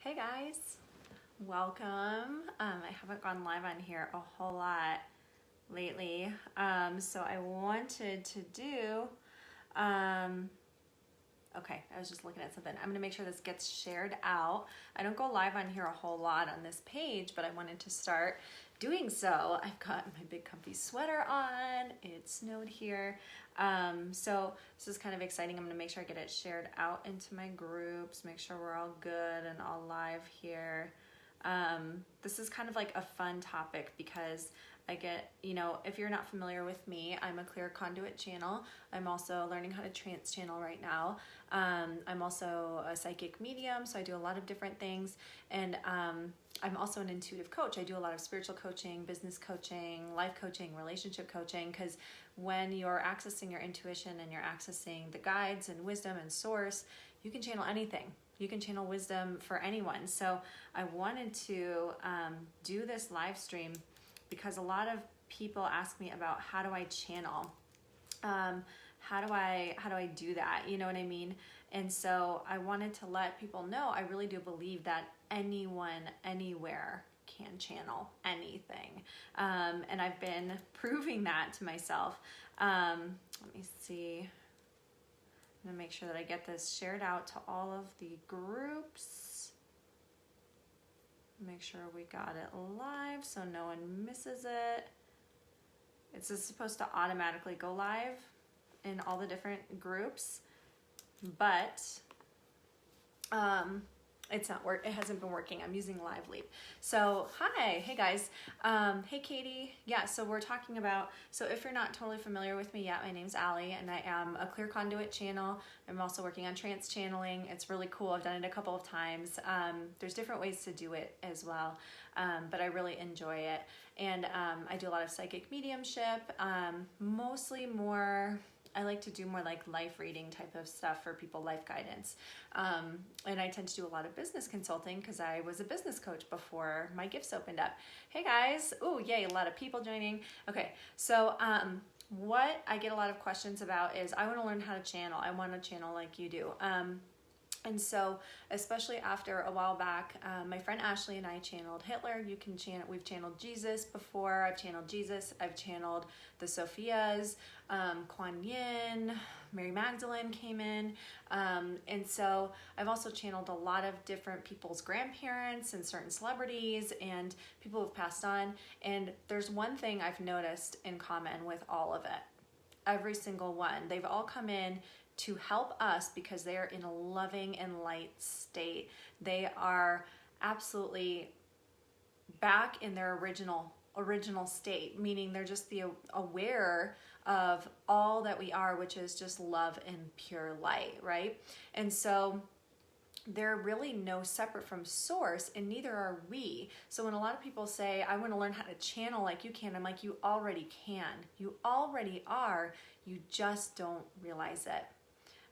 Hey guys, welcome. I haven't gone live on here a whole lot lately, so I wanted to do, okay, I was just looking at something. I'm gonna make sure this gets shared out. I don't go live on here a whole lot on this page, but I wanted to start doing so. I've got my big comfy sweater on, it snowed here. So this is kind of exciting. I'm gonna make sure I get it shared out into my groups, make sure we're all good and all live here. This is kind of like a fun topic because I get, if you're not familiar with me, I'm a clear conduit channel. I'm also learning how to trance channel right now. I'm also a psychic medium, so I do a lot of different things. And I'm also an intuitive coach. I do a lot of spiritual coaching, business coaching, life coaching, relationship coaching, because when you're accessing your intuition and you're accessing the guides and wisdom and source, you can channel anything. You can channel wisdom for anyone. So I wanted to do this live stream because a lot of people ask me about how do I channel? How do I do that? You know what I mean? And so I wanted to let people know I really do believe that anyone, anywhere can channel anything. And I've been proving that to myself. Let me see. I'm gonna make sure that I get this shared out to all of the groups. Make sure we got it live so no one misses it. It's just supposed to automatically go live in all the different groups, but it's not work. It hasn't been working. I'm using Live Leap. So hey guys. Hey Katie. Yeah, so we're talking about, so if you're not totally familiar with me yet, my name's Allie and I am a clear conduit channel. I'm also working on trance channeling. It's really cool. I've done it a couple of times. There's different ways to do it as well, but I really enjoy it. And I do a lot of psychic mediumship, mostly more, I like to do more like life reading type of stuff for people, life guidance. And I tend to do a lot of business consulting because I was a business coach before my gifts opened up. Hey guys, oh yay, a lot of people joining. Okay, so what I get a lot of questions about is I want to learn how to channel. I want to channel like you do. And so, especially after a while back, my friend Ashley and I channeled Hitler. You can channel, we've channeled Jesus before. I've channeled Jesus. I've channeled the Sophias, Quan Yin, Mary Magdalene came in. And so I've also channeled a lot of different people's grandparents and certain celebrities and people who've passed on. And there's one thing I've noticed in common with all of it. Every single one. They've all come in to help us because they are in a loving and light state. They are absolutely back in their original state, meaning they're just aware of all that we are, which is just love and pure light, right? And so they're really no separate from source, and neither are we. So when a lot of people say, I want to learn how to channel like you can, I'm like, you already can. You already are. You just don't realize it.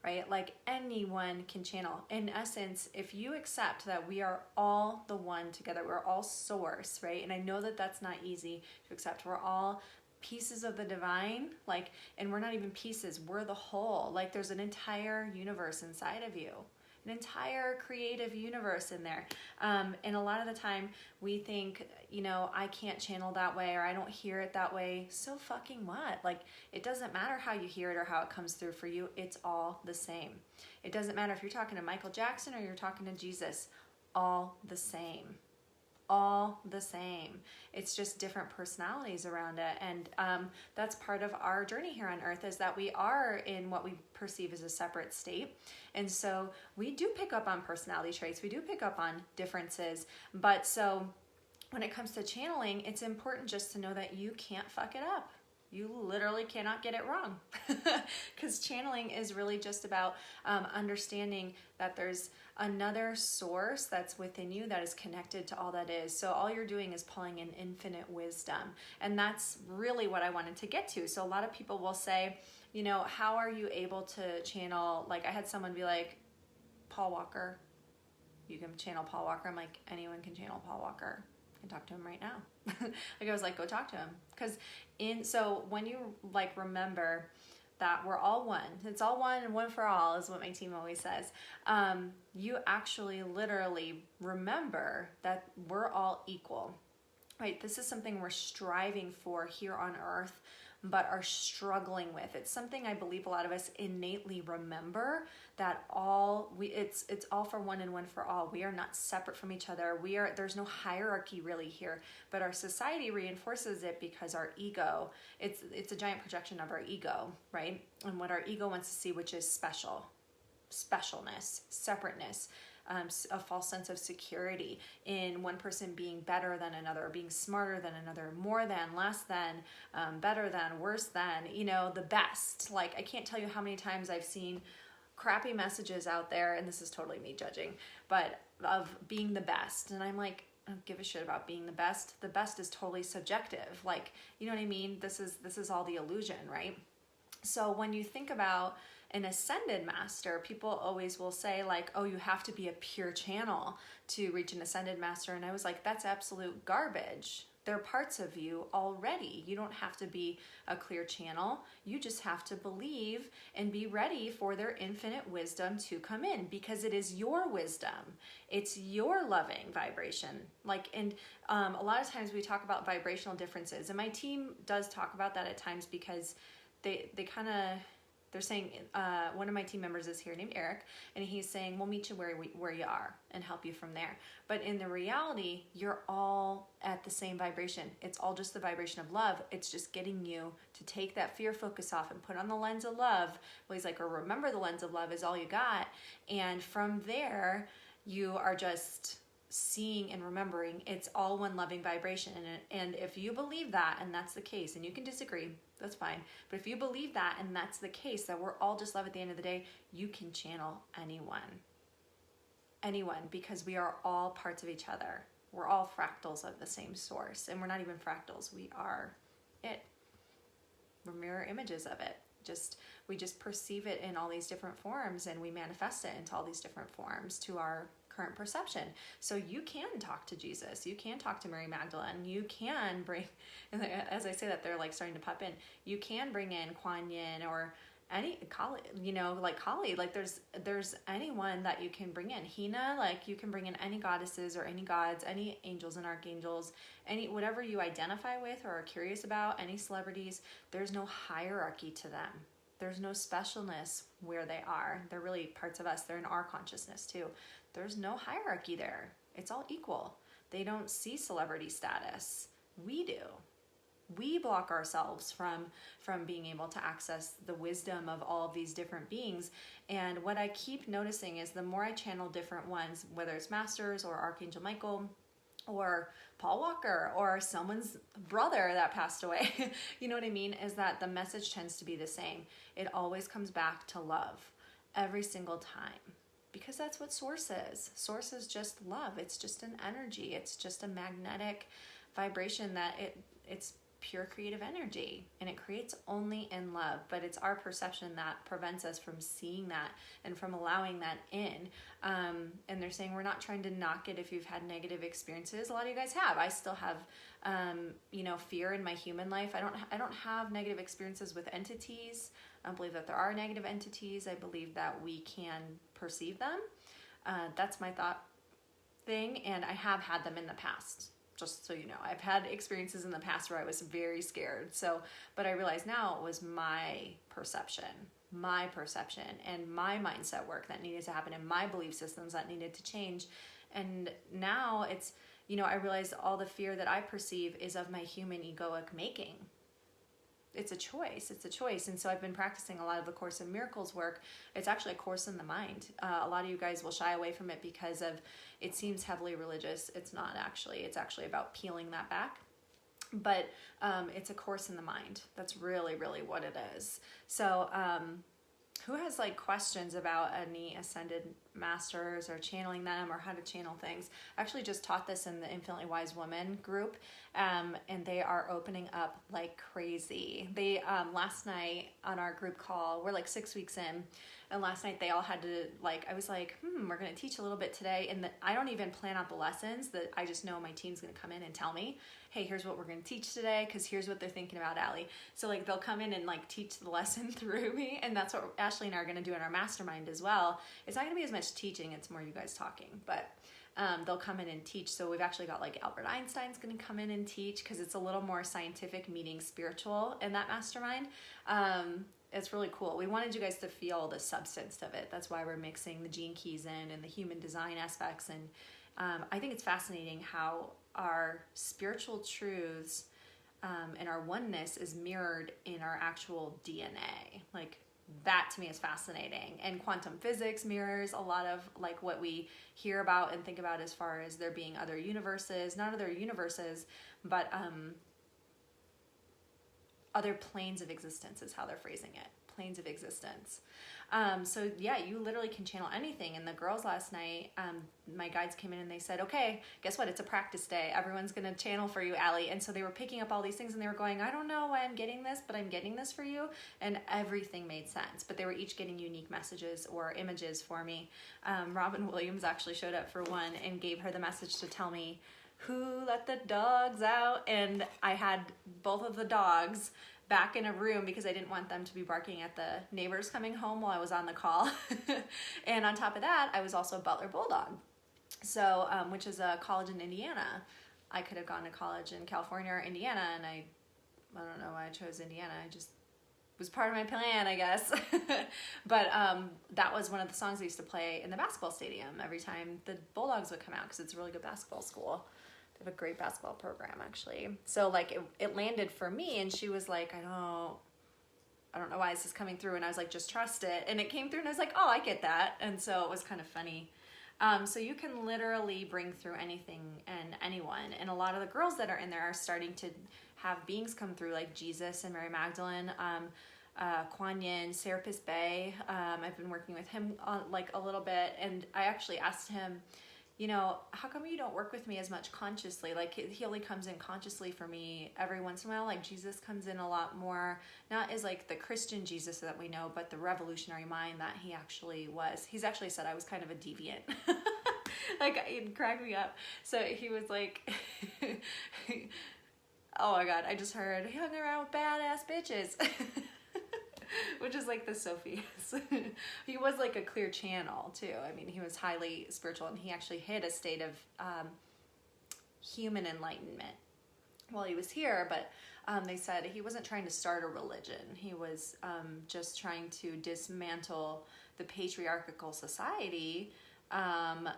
Right? Like anyone can channel. In essence, if you accept that we are all the one together, we're all source, right? And I know that that's not easy to accept. We're all pieces of the divine, like, and we're not even pieces, we're the whole. Like there's an entire universe inside of you. An entire creative universe in there. And a lot of the time we think, I can't channel that way or I don't hear it that way. So fucking what? Like, it doesn't matter how you hear it or how it comes through for you. It's all the same. It doesn't matter if you're talking to Michael Jackson or you're talking to Jesus. All the same. All the same. It's just different personalities around it. And that's part of our journey here on earth, is that we are in what we perceive as a separate state. And so we do pick up on personality traits. We do pick up on differences. But so when it comes to channeling, it's important just to know that you can't fuck it up. You literally cannot get it wrong, because channeling is really just about understanding that there's another source that's within you that is connected to all that is. So all you're doing is pulling in infinite wisdom. And that's really what I wanted to get to. So a lot of people will say, how are you able to channel? Like I had someone be like, Paul Walker, you can channel Paul Walker. I'm like, anyone can channel Paul Walker. I can talk to him right now. Like I was like, go talk to him. So when you like remember that we're all one. It's all one and one for all is what my team always says. You actually literally remember that we're all equal, right? This is something we're striving for here on earth, but are struggling with. It's something I believe a lot of us innately remember, that it's all for one and one for all. We are not separate from each other. There's no hierarchy really here, but our society reinforces it because our ego, it's a giant projection of our ego, right? And what our ego wants to see, which is specialness, separateness, a false sense of security in one person being better than another, being smarter than another, more than, less than, better than, worse than, the best. Like, I can't tell you how many times I've seen crappy messages out there, and this is totally me judging, but of being the best. And I'm like, I don't give a shit about being the best. The best is totally subjective. Like, you know what I mean? This is all the illusion, right? So when you think about an ascended master, people always will say like, oh, you have to be a pure channel to reach an ascended master. And I was like, that's absolute garbage. They're parts of you already. You don't have to be a clear channel. You just have to believe and be ready for their infinite wisdom to come in, because it is your wisdom. It's your loving vibration. And a lot of times we talk about vibrational differences, and my team does talk about that at times, because they're saying, one of my team members is here named Eric, and he's saying, we'll meet you where you are and help you from there. But in the reality, you're all at the same vibration. It's all just the vibration of love. It's just getting you to take that fear focus off and put on the lens of love. Well, he's like, or remember, the lens of love is all you got. And from there, you are just seeing and remembering it's all one loving vibration. And if you believe that, and that's the case, and you can disagree, that's fine, but if you believe that and that's the case, that we're all just love at the end of the day, you can channel anyone, because we are all parts of each other. We're all fractals of the same source, and we're not even fractals. We are it. We're mirror images of it. We just perceive it in all these different forms, and we manifest it into all these different forms to our current perception. So you can talk to Jesus, you can talk to Mary Magdalene, you can bring, and as I say that, they're like starting to pop in, you can bring in Quan Yin or any Kali, Kali, like there's anyone that you can bring in. Hina, like you can bring in any goddesses or any gods, any angels and archangels, any whatever you identify with or are curious about, any celebrities. There's no hierarchy to them. There's no specialness where they are. They're really parts of us. They're in our consciousness too. There's no hierarchy there. It's all equal. They don't see celebrity status. We do. We block ourselves from being able to access the wisdom of all of these different beings. And what I keep noticing is the more I channel different ones, whether it's masters or Archangel Michael or Paul Walker or someone's brother that passed away, you know what I mean, is that the message tends to be the same. It always comes back to love every single time, because that's what source is. Source is just love. It's just an energy. It's just a magnetic vibration that it's pure creative energy, and it creates only in love. But it's our perception that prevents us from seeing that and from allowing that in. And they're saying we're not trying to knock it if you've had negative experiences. A lot of you guys have. I still have fear in my human life. I don't have negative experiences with entities. I don't believe that there are negative entities. I believe that we can perceive them. That's my thought thing, and I have had them in the past. Just so you know, I've had experiences in the past where I was very scared. But I realize now it was my perception and my mindset work that needed to happen, and my belief systems that needed to change. And now it's, I realize all the fear that I perceive is of my human egoic making. It's a choice. And so I've been practicing a lot of the Course in Miracles work. It's actually a course in the mind. A lot of you guys will shy away from it because it seems heavily religious. It's not actually. It's actually about peeling that back. But it's a course in the mind. That's really, really what it is. So who has questions about any ascended masters or channeling them or how to channel things? I actually just taught this in the Infinitely Wise Woman group, and they are opening up like crazy. They last night on our group call, we're 6 weeks in, And last night they all had to, like, I was like, we're going to teach a little bit today. And I don't even plan out the lessons. That I just know my team's going to come in and tell me, hey, here's what we're going to teach today, because here's what they're thinking about, Allie. So like they'll come in and like teach the lesson through me. And that's what Ashley and I are going to do in our mastermind as well. It's not going to be as much teaching. It's more you guys talking. But they'll come in and teach. So we've actually got like Albert Einstein's going to come in and teach, because it's a little more scientific meeting spiritual in that mastermind. It's really cool. We wanted you guys to feel the substance of it. That's why we're mixing the gene keys in and the human design aspects. And I think it's fascinating how our spiritual truths and our oneness is mirrored in our actual DNA. Like, that to me is fascinating. And quantum physics mirrors a lot of like what we hear about and think about as far as there being other universes, not other universes, but other planes of existence is how they're phrasing it. Planes of existence. So yeah, you literally can channel anything. And the girls last night, my guides came in and they said, okay, guess what? It's a practice day. Everyone's going to channel for you, Allie. And so they were picking up all these things and they were going, I don't know why I'm getting this, but I'm getting this for you. And everything made sense, but they were each getting unique messages or images for me. Robin Williams actually showed up for one and gave her the message to tell me who let the dogs out. And I had both of the dogs back in a room because I didn't want them to be barking at the neighbors coming home while I was on the call. And on top of that, I was also a Butler Bulldog, so which is a college in Indiana. I could have gone to college in California or Indiana, and I don't know why I chose Indiana. I just was part of my plan, I guess. But that was one of the songs I used to play in the basketball stadium every time the Bulldogs would come out, because it's a really good basketball school. They have a great basketball program, actually. So like it landed for me, and she was like, I don't know why this is coming through. And I was like, just trust it. And it came through and I was like, oh, I get that. And so it was kind of funny. So you can literally bring through anything and anyone. And a lot of the girls that are in there are starting to have beings come through, like Jesus and Mary Magdalene, Quan Yin, Serapis Bey. I've been working with him like a little bit. And I actually asked him, you know, how come you don't work with me as much consciously? Like, he only comes in consciously for me every once in a while. Like, Jesus comes in a lot more, not as like the Christian Jesus that we know, but the revolutionary mind that he actually was. He's actually said I was kind of a deviant. Like, it cracked me up. So he was like, oh my God, I just heard he hung around with badass bitches. Which is like the Sophies. He was like a clear channel too. I mean, he was highly spiritual, and he actually hit a state of human enlightenment while he was here. But they said he wasn't trying to start a religion. He was just trying to dismantle the patriarchal society and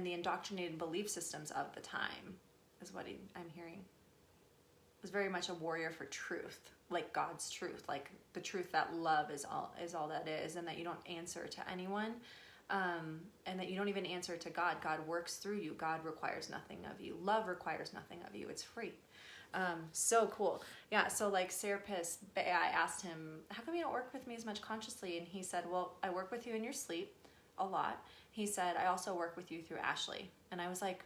the indoctrinated belief systems of the time, is what I'm hearing. He was very much a warrior for truth, like God's truth, like the truth that love is all that is, and that you don't answer to anyone, and that you don't even answer to God. God works through you. God requires nothing of you. Love requires nothing of you. It's free. So cool. Yeah. So like Serapis Bey, I asked him, how come you don't work with me as much consciously? And he said, well, I work with you in your sleep a lot. He said, I also work with you through Ashley. And I was like,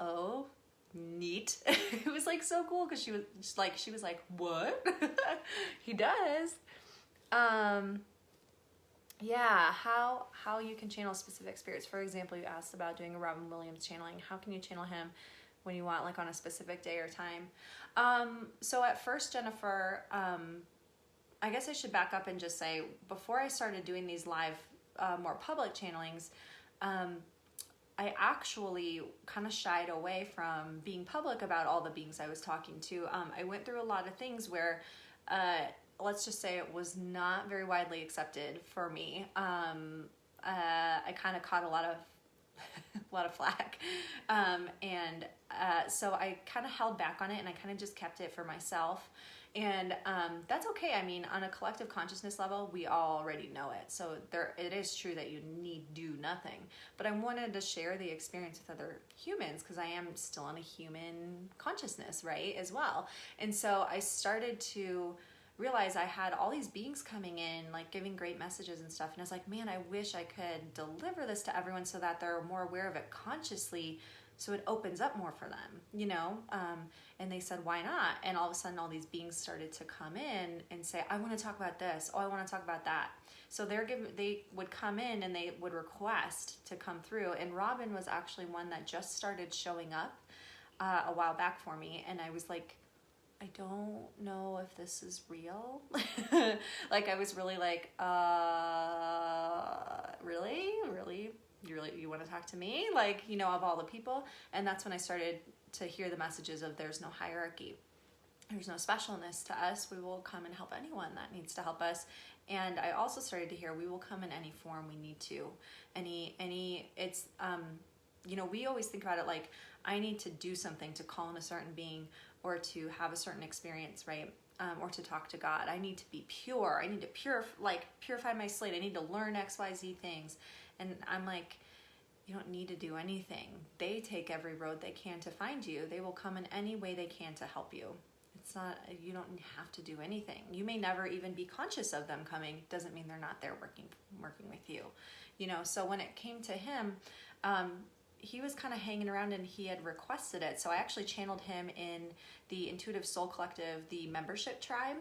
oh, neat. It was like so cool, because she was like what? He does. Yeah, how you can channel specific spirits. For example, you asked about doing a Robin Williams channeling. How can you channel him when you want, like on a specific day or time? So at first, Jennifer, I guess I should back up and just say, before I started doing these live more public channelings, I actually kind of shied away from being public about all the beings I was talking to. I went through a lot of things where, let's just say, it was not very widely accepted for me. I kind of caught a lot of flack. So I kind of held back on it, and I kind of just kept it for myself. And that's okay. I mean, on a collective consciousness level, we already know it. So it is true that you need do nothing. But I wanted to share the experience with other humans, because I am still in a human consciousness, right, as well. And so I started to realize I had all these beings coming in, like giving great messages and stuff. And I was like, man, I wish I could deliver this to everyone so that they're more aware of it consciously, so it opens up more for them, you know? And they said, why not? And all of a sudden, all these beings started to come in and say, I want to talk about this. Oh, I want to talk about that. So they would come in and they would request to come through. And Robin was actually one that just started showing up a while back for me. And I was like, I don't know if this is real. Like, I was really like, really? You want to talk to me? Like, you know, of all the people. And that's when I started to hear the messages of there's no hierarchy. There's no specialness to us. We will come and help anyone that needs to help us. And I also started to hear we will come in any form we need to. It's, you know, we always think about it like, I need to do something to call in a certain being or to have a certain experience, right? Or to talk to God. I need to be pure. I need to purify my slate. I need to learn XYZ things. And I'm like, you don't need to do anything. They take every road they can to find you. They will come in any way they can to help you. It's not, you don't have to do anything. You may never even be conscious of them coming. Doesn't mean they're not there working with you. You know, so when it came to him, he was kind of hanging around and he had requested it. So I actually channeled him in the Intuitive Soul Collective, the membership tribe.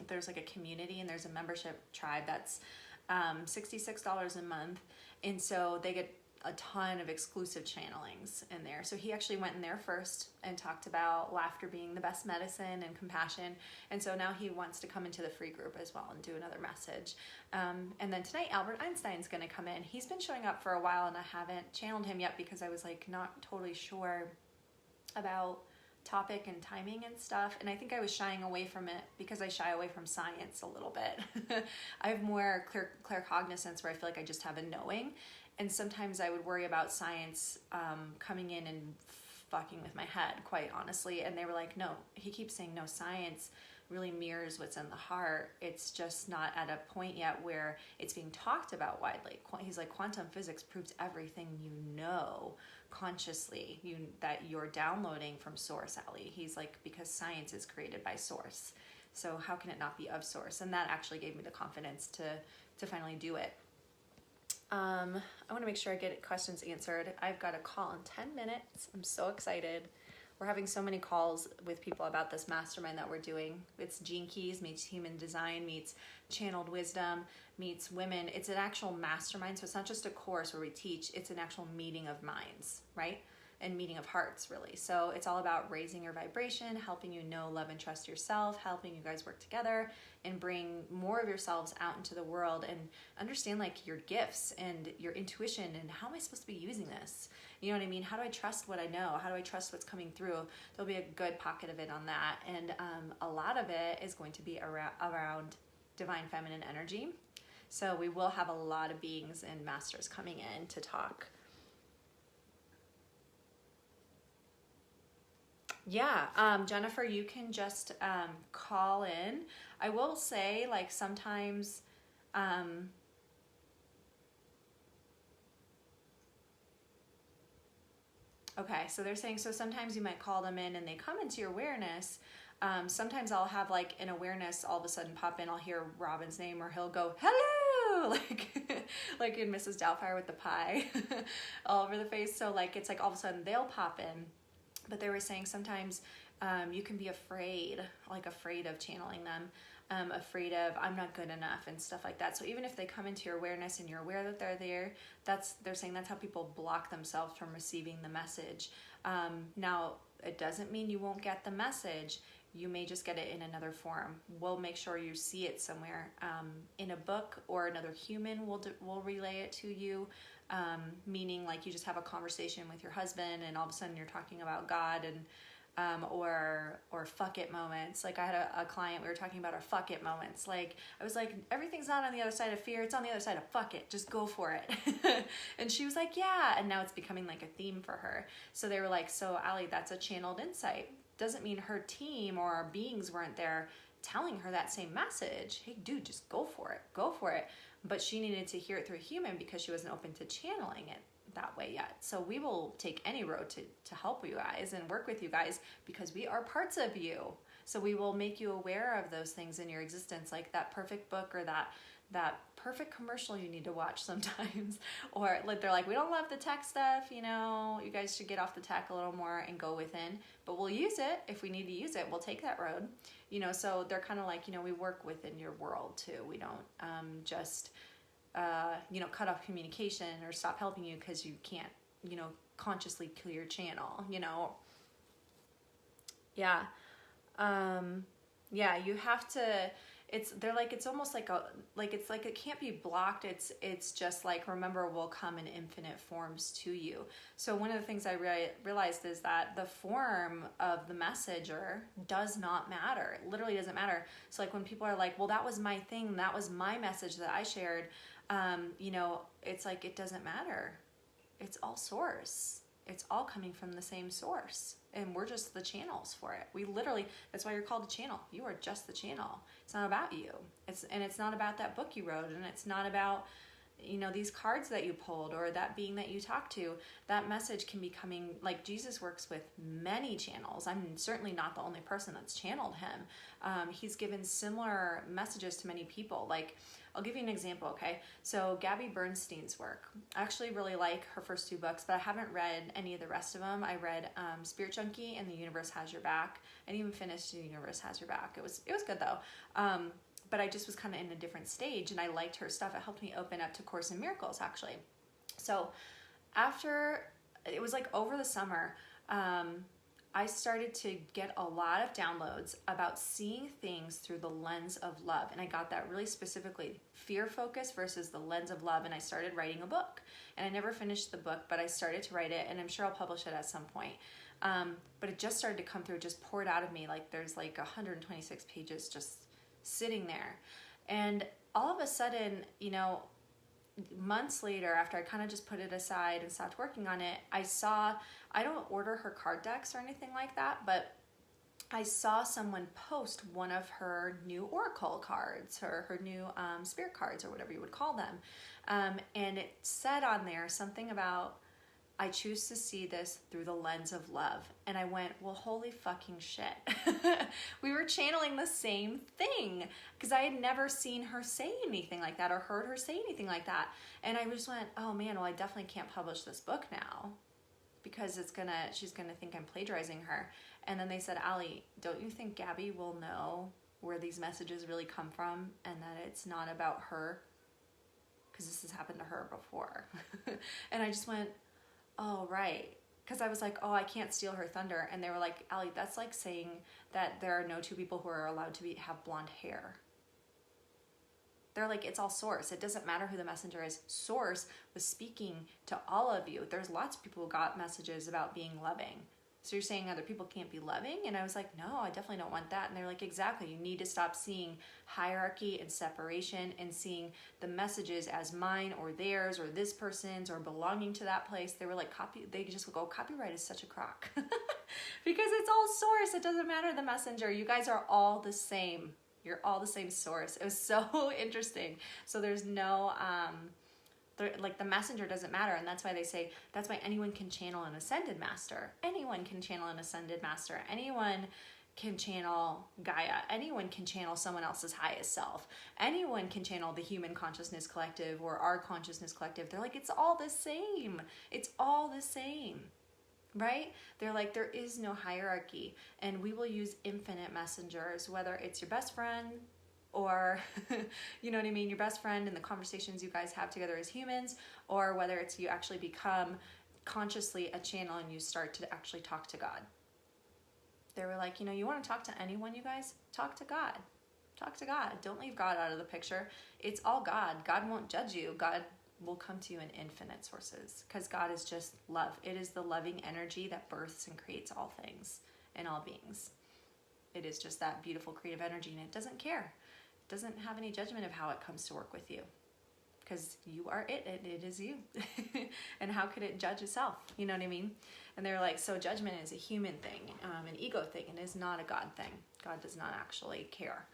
There's like a community and there's a membership tribe that's $66 a month. And so they get a ton of exclusive channelings in there. So he actually went in there first and talked about laughter being the best medicine and compassion. And so now he wants to come into the free group as well and do another message. And then tonight, Albert Einstein's going to come in. He's been showing up for a while and I haven't channeled him yet because I was like not totally sure about topic and timing and stuff. And I think I was shying away from it because I shy away from science a little bit. I have more clear cognizance where I feel like I just have a knowing. And sometimes I would worry about science coming in and fucking with my head, quite honestly. And they were like, no, he keeps saying no, science really mirrors what's in the heart. It's just not at a point yet where it's being talked about widely. He's like, quantum physics proves everything you know consciously, that you're downloading from source, Allie. He's like, because science is created by source. So how can it not be of source? And that actually gave me the confidence to finally do it. I want to make sure I get questions answered. I've got a call in 10 minutes. I'm so excited. We're having so many calls with people about this mastermind that we're doing. It's Gene Keys meets human design meets channeled wisdom meets women. It's an actual mastermind. So it's not just a course where we teach. It's an actual meeting of minds, right? And meeting of hearts, really. So it's all about raising your vibration, helping you know, love, and trust yourself, helping you guys work together and bring more of yourselves out into the world and understand like your gifts and your intuition and how am I supposed to be using this? You know what I mean? How do I trust what I know? How do I trust what's coming through? There'll be a good pocket of it on that. And a lot of it is going to be around divine feminine energy. So we will have a lot of beings and masters coming in to talk. Yeah, Jennifer, you can just call in. I will say, like, sometimes, okay, so they're saying, so sometimes you might call them in and they come into your awareness. Sometimes I'll have, like, an awareness all of a sudden pop in. I'll hear Robin's name or he'll go, hello, like in Mrs. Doubtfire with the pie all over the face. So, like, it's like all of a sudden they'll pop in. But they were saying sometimes you can be afraid of channeling them, afraid of I'm not good enough and stuff like that. So even if they come into your awareness and you're aware that they're there, they're saying that's how people block themselves from receiving the message. Now, it doesn't mean you won't get the message. You may just get it in another form. We'll make sure you see it somewhere in a book, or another human will relay it to you. Meaning like you just have a conversation with your husband and all of a sudden you're talking about God and or fuck it moments. Like I had a client, we were talking about our fuck it moments. Like I was like, everything's not on the other side of fear, it's on the other side of fuck it, just go for it. And she was like, yeah, and now it's becoming like a theme for her. So they were like, so Allie, that's a channeled insight. Doesn't mean her team or our beings weren't there telling her that same message. Hey dude, just go for it. But she needed to hear it through a human because she wasn't open to channeling it that way yet. So we will take any road to help you guys and work with you guys because we are parts of you. So we will make you aware of those things in your existence, like that perfect book or that perfect commercial you need to watch sometimes. Or like they're like, we don't love the tech stuff, you know, you guys should get off the tech a little more and go within. But we'll use it. If we need to use it, we'll take that road. You know, so they're kind of like, you know, we work within your world too. We don't just, cut off communication or stop helping you because you can't, consciously kill your channel, Yeah. Yeah, you have to, it's almost like it can't be blocked. It's just like, remember, will come in infinite forms to you. So one of the things I realized is that the form of the messenger does not matter. It literally doesn't matter. So like when people are like, well, that was my thing, that was my message that I shared, it's like, it doesn't matter. It's all source. It's all coming from the same source, and we're just the channels for it. We literally, that's why you're called a channel. You are just the channel. It's not about you. It's not about that book you wrote, and it's not about, these cards that you pulled or that being that you talked to. That message can be coming, like Jesus works with many channels. I'm certainly not the only person that's channeled him. He's given similar messages to many people. Like, I'll give you an example, okay? So Gabby Bernstein's work. I actually really like her first 2 books, but I haven't read any of the rest of them. I read Spirit Junkie and The Universe Has Your Back, and even finished The Universe Has Your Back. It was good though. But I just was kind of in a different stage, and I liked her stuff. It helped me open up to Course in Miracles, actually. So after, it was like over the summer, I started to get a lot of downloads about seeing things through the lens of love. And I got that really specifically, fear focus versus the lens of love. And I started writing a book. And I never finished the book, but I started to write it, and I'm sure I'll publish it at some point. But it just started to come through, just poured out of me. Like there's like 126 pages just sitting there. And all of a sudden, months later, after I kind of just put it aside and stopped working on it, I don't order her card decks or anything like that, but I saw someone post one of her new oracle cards, her new spirit cards, or whatever you would call them. And it said on there something about, I choose to see this through the lens of love. And I went, well, holy fucking shit. We were channeling the same thing, because I had never seen her say anything like that or heard her say anything like that. And I just went, oh man, well, I definitely can't publish this book now, because she's gonna think I'm plagiarizing her. And then they said, Allie, don't you think Gabby will know where these messages really come from, and that it's not about her? Because this has happened to her before. And I just went, oh, right. Because I was like, oh, I can't steal her thunder. And they were like, Allie, that's like saying that there are no 2 people who are allowed to have blonde hair. They're like, it's all source. It doesn't matter who the messenger is. Source was speaking to all of you. There's lots of people who got messages about being loving. So you're saying other people can't be loving? And I was like, no, I definitely don't want that. And they're like, exactly. You need to stop seeing hierarchy and separation and seeing the messages as mine or theirs or this person's or belonging to that place. They were like, they just go, copyright is such a crock. Because it's all source. It doesn't matter the messenger. You guys are all the same. You're all the same source. It was so interesting. So there's no, like the messenger doesn't matter. And that's why they say, that's why anyone can channel an ascended master. Anyone can channel an ascended master. Anyone can channel Gaia. Anyone can channel someone else's highest self. Anyone can channel the human consciousness collective or our consciousness collective. They're like, it's all the same. It's all the same, right? They're like, there is no hierarchy, and we will use infinite messengers, whether it's your best friend, or, you know what I mean, your best friend and the conversations you guys have together as humans, or whether it's you actually become consciously a channel and you start to actually talk to God. They were like, you want to talk to anyone, you guys? Talk to God. Talk to God. Don't leave God out of the picture. It's all God. God won't judge you. God will come to you in infinite sources, because God is just love. It is the loving energy that births and creates all things and all beings. It is just that beautiful creative energy, and it doesn't care. Doesn't have any judgment of how it comes to work with you, because you are it and it is you. And how could it judge itself? You know what I mean? And they're like, so judgment is a human thing, an ego thing, and is not a God thing. God does not actually care.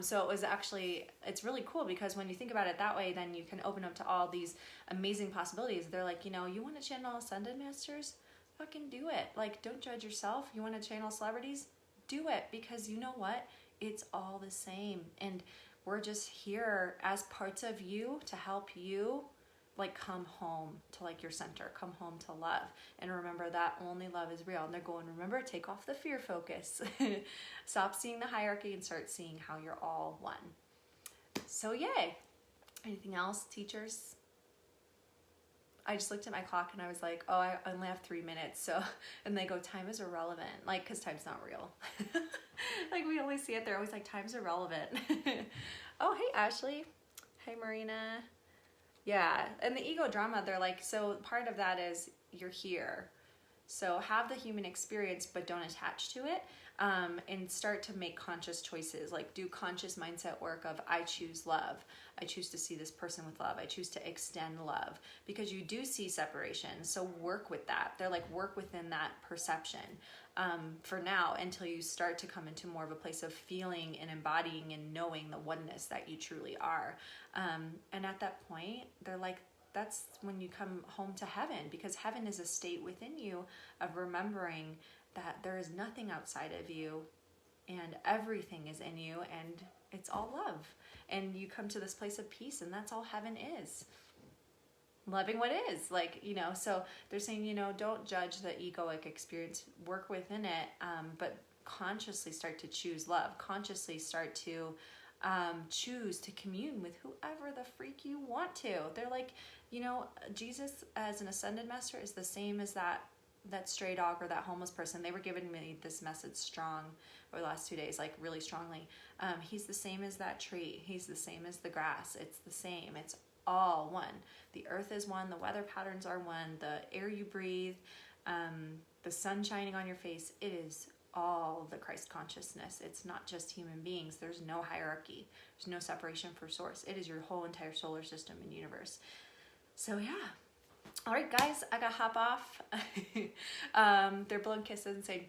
So it's really cool, because when you think about it that way, then you can open up to all these amazing possibilities. They're like, you want to channel ascended masters? Fucking do it. Like, don't judge yourself. You want to channel celebrities? Do it, because you know what? It's all the same, and we're just here as parts of you to help you like come home to like your center, come home to love, and remember that only love is real. And they're going, remember, take off the fear focus. Stop seeing the hierarchy and start seeing how you're all one. So yay. Anything else, teachers? I just looked at my clock and I was like, oh, I only have 3 minutes. So, and they go, time is irrelevant. Like, cause time's not real. Like we always see it. They're always like, time's irrelevant. Oh, hey, Ashley. Hey, Marina. Yeah. And the ego drama, they're like, so part of that is you're here. So have the human experience, but don't attach to it, and start to make conscious choices, like do conscious mindset work of I choose love. I choose to see this person with love. I choose to extend love, because you do see separation. So work with that. They're like, work within that perception for now, until you start to come into more of a place of feeling and embodying and knowing the oneness that you truly are. And at that point, they're like, that's when you come home to heaven, because heaven is a state within you of remembering that there is nothing outside of you and everything is in you and it's all love. And you come to this place of peace, and that's all heaven is. Loving what is, like, you know, so they're saying, you know, don't judge the egoic experience, work within it, but consciously start to choose love, consciously start to choose to commune with whoever the freak you want to. They're like, you know, Jesus as an ascended master is the same as that stray dog or that homeless person. They were giving me this message strong over the last 2 days, like really strongly. He's the same as that tree. He's the same as the grass. It's the same. It's all one. The earth is one. The weather patterns are one. The air you breathe, the sun shining on your face, it is all the Christ consciousness. It's not just human beings. There's no hierarchy. There's no separation for source. It is your whole entire solar system and universe. So yeah. All right, guys, I gotta hop off. They're blowing kisses and saying,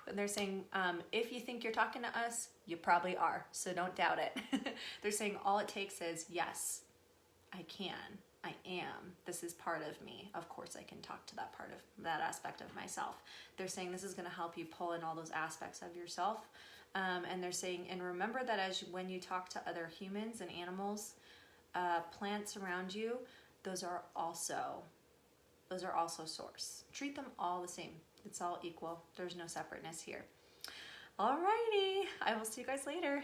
and they're saying, if you think you're talking to us, you probably are. So don't doubt it. They're saying all it takes is, yes, I can. I am. This is part of me. Of course, I can talk to that part of that aspect of myself. They're saying this is going to help you pull in all those aspects of yourself. And they're saying, and remember that when you talk to other humans and animals, plants around you, those are also source. Treat them all the same. It's all equal. There's no separateness here. Alrighty. I will see you guys later.